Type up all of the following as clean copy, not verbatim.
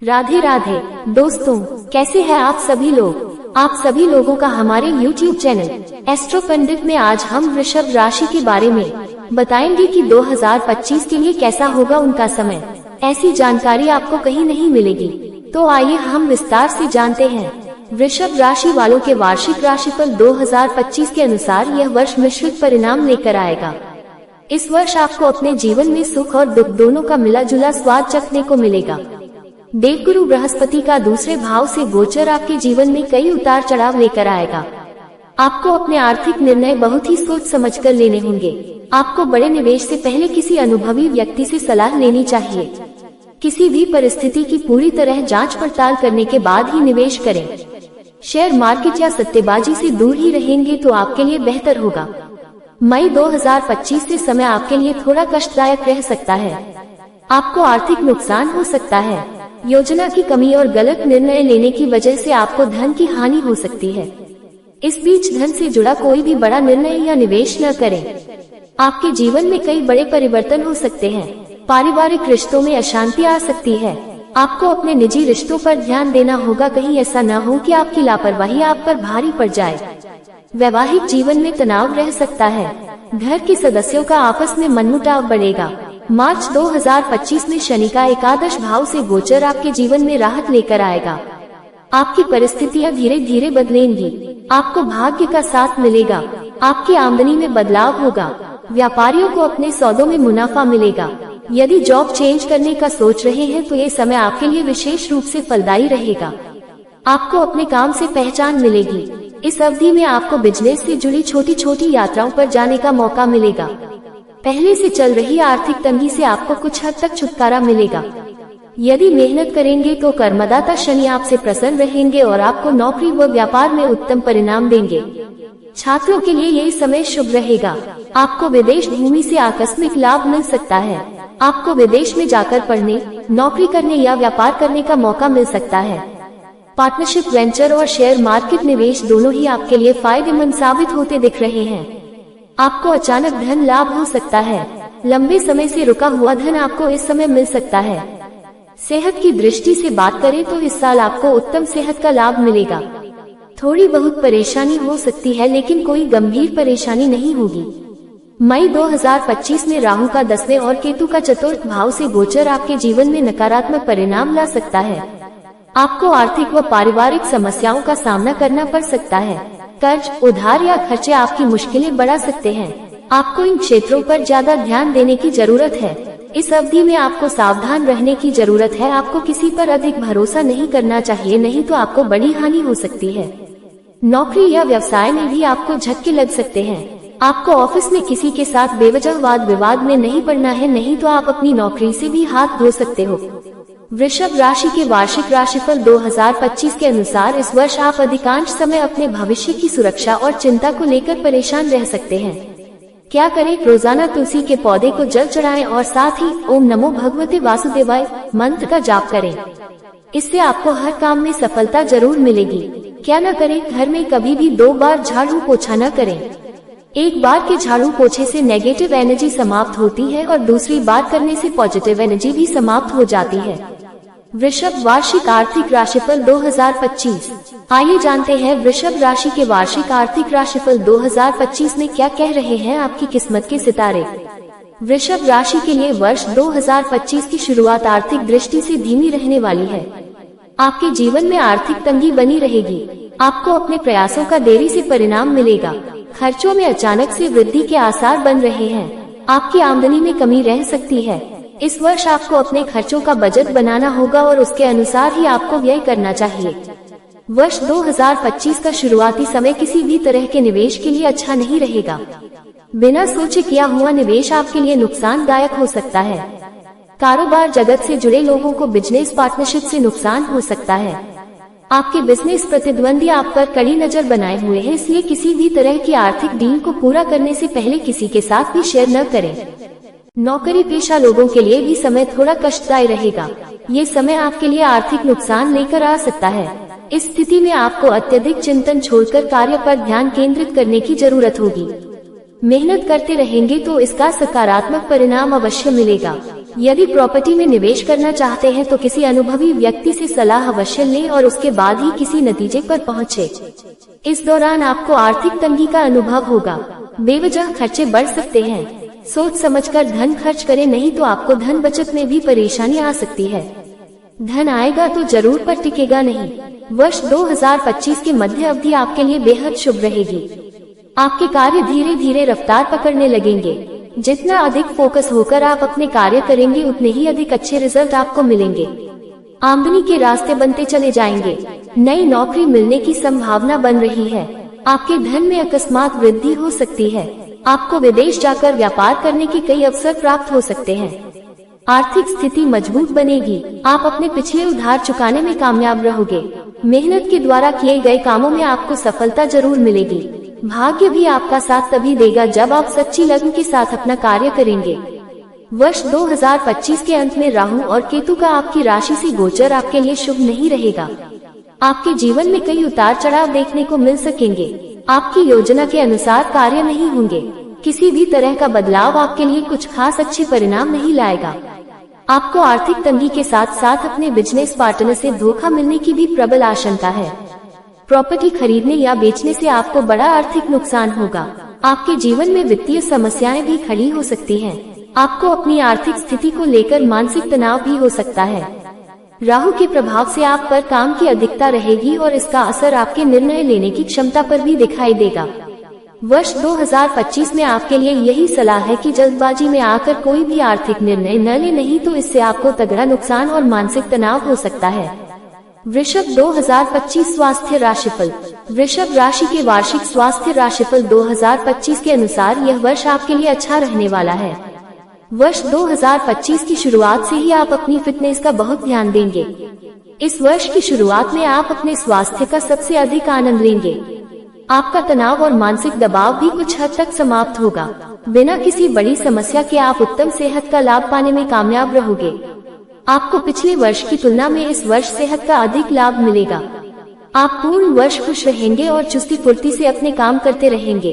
राधे राधे दोस्तों, कैसे हैं आप सभी लोग। आप सभी लोगों का हमारे YouTube चैनल एस्ट्रो पंडित में आज हम वृषभ राशि के बारे में बताएंगे कि 2025 के लिए कैसा होगा उनका समय। ऐसी जानकारी आपको कहीं नहीं मिलेगी, तो आइए हम विस्तार से जानते हैं। वृषभ राशि वालों के वार्षिक राशिफल 2025 के अनुसार यह वर्ष मिश्रित परिणाम लेकर आएगा। इस वर्ष आपको अपने जीवन में सुख और दुख दोनों का मिला जुला स्वाद चखने को मिलेगा। देवगुरु बृहस्पति का दूसरे भाव से गोचर आपके जीवन में कई उतार चढ़ाव लेकर आएगा। आपको अपने आर्थिक निर्णय बहुत ही सोच समझकर लेने होंगे। आपको बड़े निवेश से पहले किसी अनुभवी व्यक्ति से सलाह लेनी चाहिए। किसी भी परिस्थिति की पूरी तरह जांच पड़ताल करने के बाद ही निवेश करें। शेयर मार्केट या सट्टेबाजी से दूर ही रहेंगे तो आपके लिए बेहतर होगा। मई 2025 से समय आपके लिए थोड़ा कष्टदायक रह सकता है। आपको आर्थिक नुकसान हो सकता है। योजना की कमी और गलत निर्णय लेने की वजह से आपको धन की हानि हो सकती है। इस बीच धन से जुड़ा कोई भी बड़ा निर्णय या निवेश न करें। आपके जीवन में कई बड़े परिवर्तन हो सकते हैं। पारिवारिक रिश्तों में अशांति आ सकती है। आपको अपने निजी रिश्तों पर ध्यान देना होगा, कहीं ऐसा न हो कि आपकी लापरवाही आप पर भारी पड़ जाए। वैवाहिक जीवन में तनाव रह सकता है। घर के सदस्यों का आपस में मनमुटाव बढ़ेगा। मार्च 2025 में शनि का एकादश भाव से गोचर आपके जीवन में राहत लेकर आएगा। आपकी परिस्थितियां धीरे धीरे बदलेंगी। आपको भाग्य का साथ मिलेगा। आपकी आमदनी में बदलाव होगा। व्यापारियों को अपने सौदों में मुनाफा मिलेगा। यदि जॉब चेंज करने का सोच रहे हैं तो ये समय आपके लिए विशेष रूप से फलदायी रहेगा। आपको अपने काम से पहचान मिलेगी। इस अवधि में आपको बिजनेस से जुड़ी छोटी छोटी यात्राओं पर जाने का मौका मिलेगा। पहले से चल रही आर्थिक तंगी से आपको कुछ हद तक छुटकारा मिलेगा। यदि मेहनत करेंगे तो कर्मदाता शनि आपसे प्रसन्न रहेंगे और आपको नौकरी व व्यापार में उत्तम परिणाम देंगे। छात्रों के लिए यह समय शुभ रहेगा। आपको विदेश भूमि से आकस्मिक लाभ मिल सकता है। आपको विदेश में जाकर पढ़ने, नौकरी करने या व्यापार करने का मौका मिल सकता है। पार्टनरशिप वेंचर और शेयर मार्केट निवेश दोनों ही आपके लिए फायदेमंद साबित होते दिख रहे हैं। आपको अचानक धन लाभ हो सकता है। लंबे समय से रुका हुआ धन आपको इस समय मिल सकता है। सेहत की दृष्टि से बात करें तो इस साल आपको उत्तम सेहत का लाभ मिलेगा। थोड़ी बहुत परेशानी हो सकती है, लेकिन कोई गंभीर परेशानी नहीं होगी। मई 2025 में राहु का 10वें और केतु का चतुर्थ भाव से गोचर आपके जीवन में नकारात्मक परिणाम ला सकता है। आपको आर्थिक व पारिवारिक समस्याओं का सामना करना पड़ सकता है। कर्ज, उधार या खर्चे आपकी मुश्किलें बढ़ा सकते हैं। आपको इन क्षेत्रों पर ज्यादा ध्यान देने की जरूरत है। इस अवधि में आपको सावधान रहने की जरूरत है। आपको किसी पर अधिक भरोसा नहीं करना चाहिए, नहीं तो आपको बड़ी हानि हो सकती है। नौकरी या व्यवसाय में भी आपको झटके लग सकते हैं। आपको ऑफिस में किसी के साथ बेवजह वाद विवाद में नहीं पड़ना है, नहीं तो आप अपनी नौकरी से भी हाथ धो सकते हो। वृषभ राशि के वार्षिक राशिफल 2025 के अनुसार इस वर्ष आप अधिकांश समय अपने भविष्य की सुरक्षा और चिंता को लेकर परेशान रह सकते हैं। क्या करें? रोजाना तुलसी के पौधे को जल चढ़ाएं और साथ ही ओम नमो भगवते वासुदेवाय मंत्र का जाप करें। इससे आपको हर काम में सफलता जरूर मिलेगी। क्या न करें? घर में कभी भी 2 बार झाड़ू पोछा न करें। एक बार के झाड़ू पोछे से नेगेटिव एनर्जी समाप्त होती है और दूसरी बार करने से पॉजिटिव एनर्जी भी समाप्त हो जाती है। वृषभ वार्षिक आर्थिक राशिफल 2025। आइए जानते हैं वृषभ राशि के वार्षिक आर्थिक राशिफल 2025 में क्या कह रहे हैं आपकी किस्मत के सितारे। वृषभ राशि के लिए वर्ष 2025 की शुरुआत आर्थिक दृष्टि से धीमी रहने वाली है। आपके जीवन में आर्थिक तंगी बनी रहेगी। आपको अपने प्रयासों का देरी से परिणाम मिलेगा। खर्चों में अचानक से वृद्धि के आसार बन रहे हैं। आपकी आमदनी में कमी रह सकती है। इस वर्ष आपको अपने खर्चों का बजट बनाना होगा और उसके अनुसार ही आपको व्यय करना चाहिए। वर्ष 2025 का शुरुआती समय किसी भी तरह के निवेश के लिए अच्छा नहीं रहेगा। बिना सोचे किया हुआ निवेश आपके लिए नुकसानदायक हो सकता है। कारोबार जगत से जुड़े लोगों को बिजनेस पार्टनरशिप से नुकसान हो सकता है। आपके बिजनेस प्रतिद्वंदी आप पर कड़ी नजर बनाए हुए हैं, इसलिए किसी भी तरह की आर्थिक डील को पूरा करने से पहले किसी के साथ भी शेयर न करें। नौकरी पेशा लोगों के लिए भी समय थोड़ा कष्टदायी रहेगा। ये समय आपके लिए आर्थिक नुकसान लेकर आ सकता है। इस स्थिति में आपको अत्यधिक चिंतन छोड़कर कार्य पर ध्यान केंद्रित करने की जरूरत होगी। मेहनत करते रहेंगे तो इसका सकारात्मक परिणाम अवश्य मिलेगा। यदि प्रॉपर्टी में निवेश करना चाहते हैं तो किसी अनुभवी व्यक्ति से सलाह अवश्य लें और उसके बाद ही किसी नतीजे पर पहुंचे। इस दौरान आपको आर्थिक तंगी का अनुभव होगा। बेवजह खर्चे बढ़ सकते हैं। सोच समझकर धन खर्च करें, नहीं तो आपको धन बचत में भी परेशानी आ सकती है। धन आएगा तो जरूर पर टिकेगा नहीं। वर्ष 2025 के मध्य अवधि आपके लिए बेहद शुभ रहेगी। आपके कार्य धीरे धीरे रफ्तार पकड़ने लगेंगे। जितना अधिक फोकस होकर आप अपने कार्य करेंगे उतने ही अधिक अच्छे रिजल्ट आपको मिलेंगे। आमदनी के रास्ते बनते चले जाएंगे। नई नौकरी मिलने की संभावना बन रही है। आपके धन में अकस्मात वृद्धि हो सकती है। आपको विदेश जाकर व्यापार करने के कई अवसर प्राप्त हो सकते हैं। आर्थिक स्थिति मजबूत बनेगी। आप अपने पिछले उधार चुकाने में कामयाब रहोगे। मेहनत के द्वारा किए गए कामों में आपको सफलता जरूर मिलेगी। भाग्य भी आपका साथ तभी देगा जब आप सच्ची लगन के साथ अपना कार्य करेंगे। वर्ष 2025 के अंत में राहु और केतु का आपकी राशि से गोचर आपके लिए शुभ नहीं रहेगा। आपके जीवन में कई उतार चढ़ाव देखने को मिल सकेंगे। आपकी योजना के अनुसार कार्य नहीं होंगे। किसी भी तरह का बदलाव आपके लिए कुछ खास अच्छे परिणाम नहीं लाएगा। आपको आर्थिक तंगी के साथ साथ अपने बिजनेस पार्टनर से धोखा मिलने की भी प्रबल आशंका है। प्रॉपर्टी खरीदने या बेचने से आपको बड़ा आर्थिक नुकसान होगा। आपके जीवन में वित्तीय समस्याएं भी खड़ी हो सकती हैं। आपको अपनी आर्थिक स्थिति को लेकर मानसिक तनाव भी हो सकता है। राहु के प्रभाव से आप पर काम की अधिकता रहेगी और इसका असर आपके निर्णय लेने की क्षमता पर भी दिखाई देगा। वर्ष 2025 में आपके लिए यही सलाह है कि जल्दबाजी में आकर कोई भी आर्थिक निर्णय न ले, नहीं तो इससे आपको तगड़ा नुकसान और मानसिक तनाव हो सकता है। वृषभ 2025 स्वास्थ्य राशिफल। वृषभ राशि के वार्षिक स्वास्थ्य राशिफल 2025 के अनुसार यह वर्ष आपके लिए अच्छा रहने वाला है। वर्ष 2025 की शुरुआत से ही आप अपनी फिटनेस का बहुत ध्यान देंगे। इस वर्ष की शुरुआत में आप अपने स्वास्थ्य का सबसे अधिक आनंद लेंगे। आपका तनाव और मानसिक दबाव भी कुछ हद तक समाप्त होगा। बिना किसी बड़ी समस्या के आप उत्तम सेहत का लाभ पाने में कामयाब रहोगे। आपको पिछले वर्ष की तुलना में इस वर्ष सेहत का अधिक लाभ मिलेगा। आप पूर्ण वर्ष खुश रहेंगे और चुस्ती फुर्ती से अपने काम करते रहेंगे।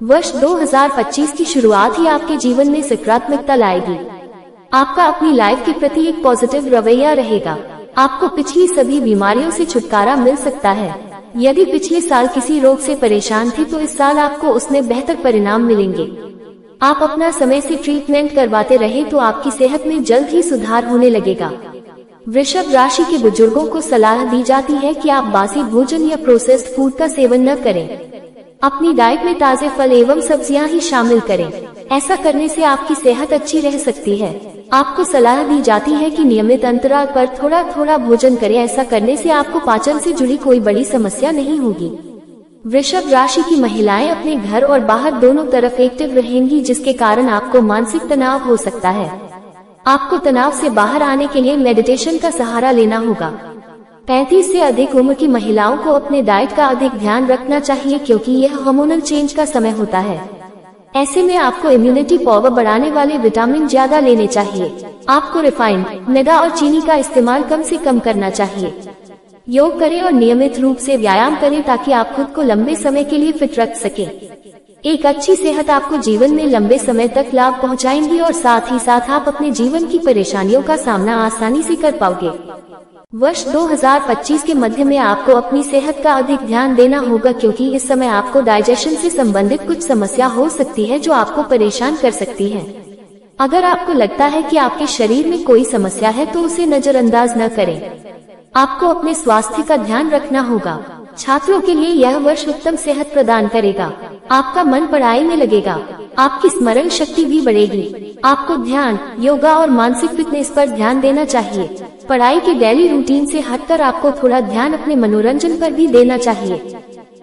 वर्ष 2025 की शुरुआत ही आपके जीवन में सकारात्मकता लाएगी। आपका अपनी लाइफ के प्रति एक पॉजिटिव रवैया रहेगा। आपको पिछली सभी बीमारियों से छुटकारा मिल सकता है। यदि पिछले साल किसी रोग से परेशान थे तो इस साल आपको उसमें बेहतर परिणाम मिलेंगे। आप अपना समय से ट्रीटमेंट करवाते रहे तो आपकी सेहत में जल्द ही सुधार होने लगेगा। वृषभ राशि के बुजुर्गों को सलाह दी जाती है कि आप बासी भोजन या प्रोसेस्ड फूड का सेवन न करें। अपनी डाइट में ताजे फल एवं सब्जियां ही शामिल करें। ऐसा करने से आपकी सेहत अच्छी रह सकती है। आपको सलाह दी जाती है कि नियमित अंतराल पर थोड़ा थोड़ा भोजन करें। ऐसा करने से आपको पाचन से जुड़ी कोई बड़ी समस्या नहीं होगी। वृषभ राशि की महिलाएं अपने घर और बाहर दोनों तरफ एक्टिव रहेंगी, जिसके कारण आपको मानसिक तनाव हो सकता है। आपको तनाव से बाहर आने के लिए मेडिटेशन का सहारा लेना होगा। 35 से अधिक उम्र की महिलाओं को अपने डाइट का अधिक ध्यान रखना चाहिए, क्योंकि यह हार्मोनल चेंज का समय होता है। ऐसे में आपको इम्यूनिटी पावर बढ़ाने वाले विटामिन ज्यादा लेने चाहिए। आपको रिफाइंड मैदा और चीनी का इस्तेमाल कम से कम करना चाहिए। योग करें और नियमित रूप से व्यायाम करें ताकि आप खुद को लंबे समय के लिए फिट रख सकें। एक अच्छी सेहत आपको जीवन में लंबे समय तक लाभ पहुंचाएंगी और साथ ही साथ आप अपने जीवन की परेशानियों का सामना आसानी से कर पाओगे। वर्ष 2025 के मध्य में आपको अपनी सेहत का अधिक ध्यान देना होगा, क्योंकि इस समय आपको डाइजेशन से संबंधित कुछ समस्या हो सकती है जो आपको परेशान कर सकती है। अगर आपको लगता है कि आपके शरीर में कोई समस्या है तो उसे नजरअंदाज न करें। आपको अपने स्वास्थ्य का ध्यान रखना होगा। छात्रों के लिए यह वर्ष उत्तम सेहत प्रदान करेगा। आपका मन पढ़ाई में लगेगा। आपकी स्मरण शक्ति भी बढ़ेगी। आपको ध्यान, योगा और मानसिक फिटनेस पर ध्यान देना चाहिए। पढ़ाई के डेली रूटीन से हटकर आपको थोड़ा ध्यान अपने मनोरंजन पर भी देना चाहिए।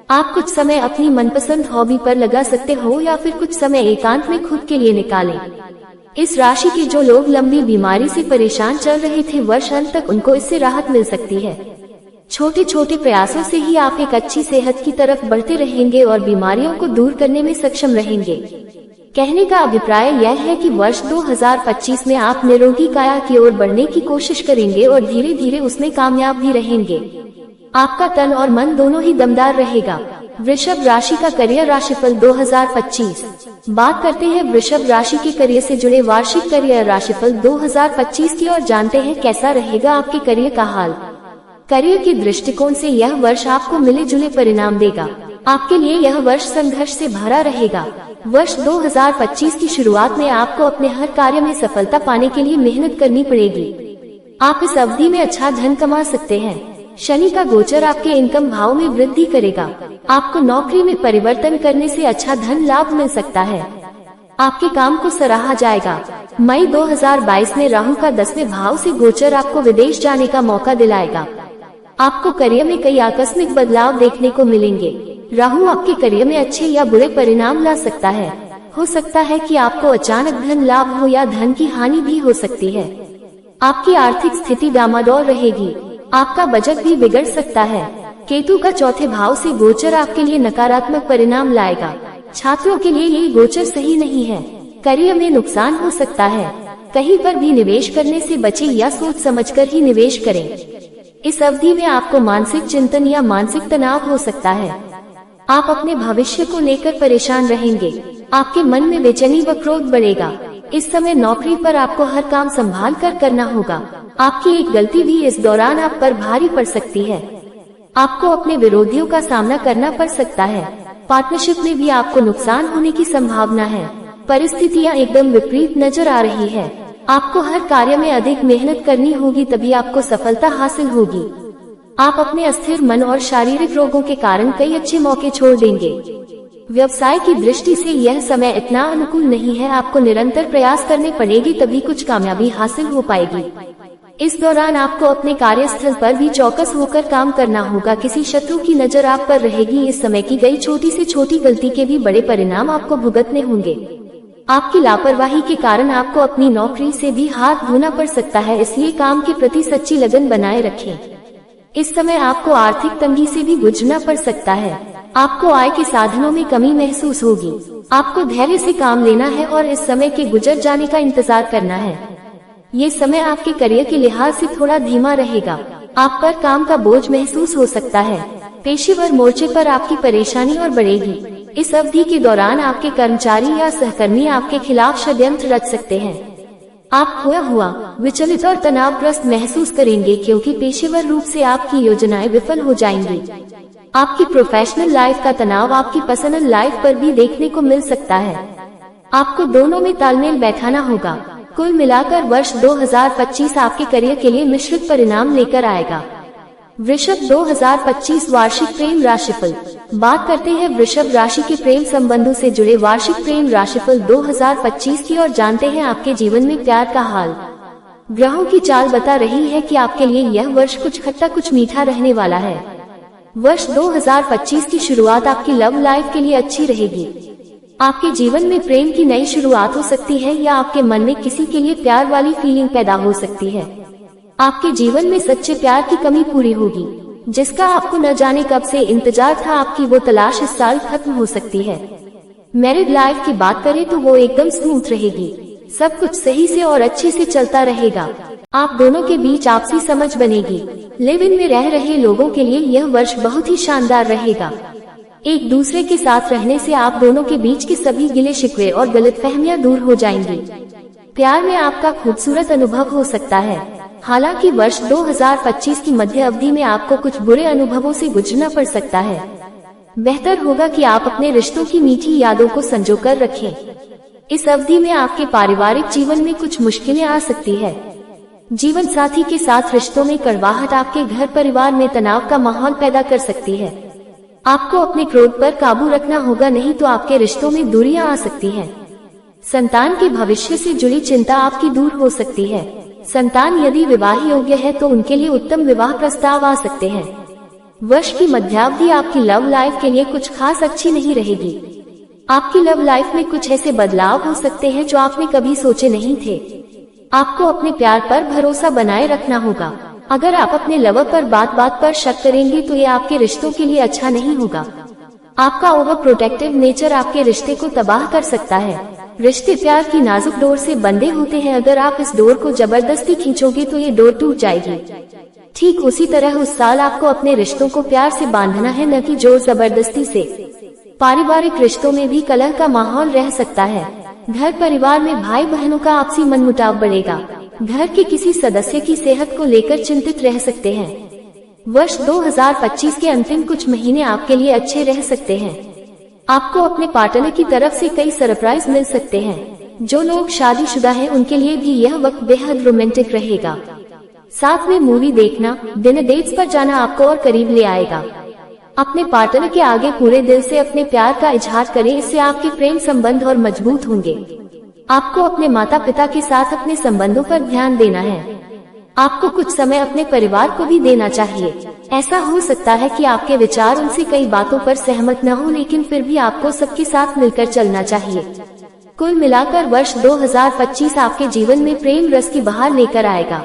आप कुछ समय अपनी मनपसंद हॉबी पर लगा सकते हो या फिर कुछ समय एकांत में खुद के लिए निकालें। इस राशि के जो लोग लंबी बीमारी से परेशान चल रहे थे, वर्ष अंत तक उनको इससे राहत मिल सकती है। छोटे छोटे प्रयासों से ही आप एक अच्छी सेहत की तरफ बढ़ते रहेंगे और बीमारियों को दूर करने में सक्षम रहेंगे। कहने का अभिप्राय यह है कि वर्ष 2025 में आप निरोगी काया की ओर बढ़ने की कोशिश करेंगे और धीरे धीरे उसमें कामयाब भी रहेंगे। आपका तन और मन दोनों ही दमदार रहेगा। वृषभ राशि का करियर राशिफल 2025। बात करते हैं वृषभ राशि के करियर से जुड़े वार्षिक करियर राशिफल 2025 की और जानते हैं कैसा रहेगा आपके करियर का हाल। करियर के दृष्टिकोण से यह वर्ष आपको मिले जुले परिणाम देगा। आपके लिए यह वर्ष संघर्ष से भरा रहेगा। वर्ष 2025 की शुरुआत में आपको अपने हर कार्य में सफलता पाने के लिए मेहनत करनी पड़ेगी। आप इस अवधि में अच्छा धन कमा सकते हैं। शनि का गोचर आपके इनकम भाव में वृद्धि करेगा। आपको नौकरी में परिवर्तन करने से अच्छा धन लाभ मिल सकता है। आपके काम को सराहा जाएगा। मई 2022 में राहु का 10वें भाव से गोचर आपको विदेश जाने का मौका दिलाएगा। आपको करियर में कई आकस्मिक बदलाव देखने को मिलेंगे। राहु आपके करियर में अच्छे या बुरे परिणाम ला सकता है। हो सकता है कि आपको अचानक धन लाभ हो या धन की हानि भी हो सकती है। आपकी आर्थिक स्थिति डामाडोल रहेगी। आपका बजट भी बिगड़ सकता है। केतु का चौथे भाव से गोचर आपके लिए नकारात्मक परिणाम लाएगा। छात्रों के लिए ये गोचर सही नहीं है। करियर में नुकसान हो सकता है। कहीं पर भी निवेश करने से बचें या सोच समझकर ही निवेश करें। इस अवधि में आपको मानसिक चिंतन या मानसिक तनाव हो सकता है। आप अपने भविष्य को लेकर परेशान रहेंगे। आपके मन में बेचैनी व क्रोध बढ़ेगा। इस समय नौकरी पर आपको हर काम संभाल कर करना होगा। आपकी एक गलती भी इस दौरान आप पर भारी पड़ सकती है। आपको अपने विरोधियों का सामना करना पड़ सकता है। पार्टनरशिप में भी आपको नुकसान होने की संभावना है। परिस्थितियां एकदम विपरीत नजर आ रही है। आपको हर कार्य में अधिक मेहनत करनी होगी, तभी आपको सफलता हासिल होगी। आप अपने अस्थिर मन और शारीरिक रोगों के कारण कई अच्छे मौके छोड़ देंगे। व्यवसाय की दृष्टि से यह समय इतना अनुकूल नहीं है। आपको निरंतर प्रयास करने पड़ेगी, तभी कुछ कामयाबी हासिल हो पाएगी। इस दौरान आपको अपने कार्यस्थल पर भी चौकस होकर काम करना होगा। किसी शत्रु की नजर आप पर रहेगी। इस समय की गई छोटी से छोटी गलती के भी बड़े परिणाम आपको भुगतने होंगे। आपकी लापरवाही के कारण आपको अपनी नौकरी से भी हाथ धोना पड़ सकता है, इसलिए काम के प्रति सच्ची लगन बनाए रखें। इस समय आपको आर्थिक तंगी से भी गुजरना पड़ सकता है। आपको आय के साधनों में कमी महसूस होगी। आपको धैर्य से काम लेना है और इस समय के गुजर जाने का इंतजार करना है। ये समय आपके करियर के लिहाज से थोड़ा धीमा रहेगा। आप पर काम का बोझ महसूस हो सकता है। पेशेवर मोर्चे पर आपकी परेशानी और बढ़ेगी। इस अवधि के दौरान आपके कर्मचारी या सहकर्मी आपके खिलाफ षड्यंत्र रच सकते हैं। आप खोया हुआ, विचलित और तनावग्रस्त महसूस करेंगे, क्योंकि पेशेवर रूप से आपकी योजनाएं विफल हो जाएंगी। आपकी प्रोफेशनल लाइफ का तनाव आपकी पर्सनल लाइफ पर भी देखने को मिल सकता है। आपको दोनों में तालमेल बैठाना होगा। कुल मिलाकर वर्ष 2025 आपके करियर के लिए मिश्रित परिणाम लेकर आएगा। वृषभ 2025 वार्षिक प्रेम राशिफल। बात करते हैं वृषभ राशि के प्रेम संबंधों से जुड़े वार्षिक प्रेम राशिफल 2025 की और जानते हैं आपके जीवन में प्यार का हाल। ग्रहों की चाल बता रही है कि आपके लिए यह वर्ष कुछ खट्टा कुछ मीठा रहने वाला है। वर्ष 2025 की शुरुआत आपकी लव लाइफ के लिए अच्छी रहेगी। आपके जीवन में प्रेम की नई शुरुआत हो सकती है या आपके मन में किसी के लिए प्यार वाली फीलिंग पैदा हो सकती है। आपके जीवन में सच्चे प्यार की कमी पूरी होगी, जिसका आपको न जाने कब से इंतजार था। आपकी वो तलाश इस साल खत्म हो सकती है। मैरिड लाइफ की बात करें तो वो एकदम स्मूथ रहेगी। सब कुछ सही से और अच्छे से चलता रहेगा। आप दोनों के बीच आपसी समझ बनेगी। लिव इन में रह रहे लोगों के लिए यह वर्ष बहुत ही शानदार रहेगा। एक दूसरे के साथ रहने से आप दोनों के बीच के सभी गिले शिकवे और गलतफहमियां दूर हो जाएंगी। प्यार में आपका खूबसूरत अनुभव हो सकता है। हालांकि वर्ष 2025 की मध्य अवधि में आपको कुछ बुरे अनुभवों से गुजरना पड़ सकता है। बेहतर होगा कि आप अपने रिश्तों की मीठी यादों को संजो कर रखें। इस अवधि में आपके पारिवारिक जीवन में कुछ मुश्किलें आ सकती है। जीवन साथी के साथ रिश्तों में कड़वाहट आपके घर परिवार में तनाव का माहौल पैदा कर सकती है। आपको अपने क्रोध पर काबू रखना होगा, नहीं तो आपके रिश्तों में दूरियां आ सकती हैं। संतान के भविष्य से जुड़ी चिंता आपकी दूर हो सकती है। संतान यदि विवाह योग्य है तो उनके लिए उत्तम विवाह प्रस्ताव आ सकते हैं। वर्ष की मध्यावधि आपकी लव लाइफ के लिए कुछ खास अच्छी नहीं रहेगी। आपकी लव लाइफ में कुछ ऐसे बदलाव हो सकते हैं जो आपने कभी सोचे नहीं थे। आपको अपने प्यार पर भरोसा बनाए रखना होगा। अगर आप अपने लवर पर बात बात पर शक करेंगे तो ये आपके रिश्तों के लिए अच्छा नहीं होगा। आपका ओवर प्रोटेक्टिव नेचर आपके रिश्ते को तबाह कर सकता है। रिश्ते प्यार की नाजुक डोर से बंधे होते हैं। अगर आप इस डोर को जबरदस्ती खींचोगे तो ये डोर टूट जाएगी। ठीक उसी तरह उस साल आपको अपने रिश्तों को प्यार से बांधना है, न कि जोर जबरदस्ती से। पारिवारिक रिश्तों में भी कलह का माहौल रह सकता है। घर परिवार में भाई बहनों का आपसी मनमुटाव बढ़ेगा। घर के किसी सदस्य की सेहत को लेकर चिंतित रह सकते हैं। वर्ष 2025 के अंतिम कुछ महीने आपके लिए अच्छे रह सकते हैं। आपको अपने पार्टनर की तरफ से कई सरप्राइज मिल सकते हैं। जो लोग शादीशुदा हैं उनके लिए भी यह वक्त बेहद रोमांटिक रहेगा। साथ में मूवी देखना, डिनर डेट्स पर जाना आपको और करीब ले आएगा। अपने पार्टनर के आगे पूरे दिल से अपने प्यार का इजहार करें, इससे आपके प्रेम संबंध और मजबूत होंगे। आपको अपने माता पिता के साथ अपने संबंधों पर ध्यान देना है। आपको कुछ समय अपने परिवार को भी देना चाहिए। ऐसा हो सकता है कि आपके विचार उनसे कई बातों पर सहमत न हो, लेकिन फिर भी आपको सबके साथ मिलकर चलना चाहिए। कुल मिलाकर वर्ष 2025 आपके जीवन में प्रेम रस की बहार लेकर आएगा।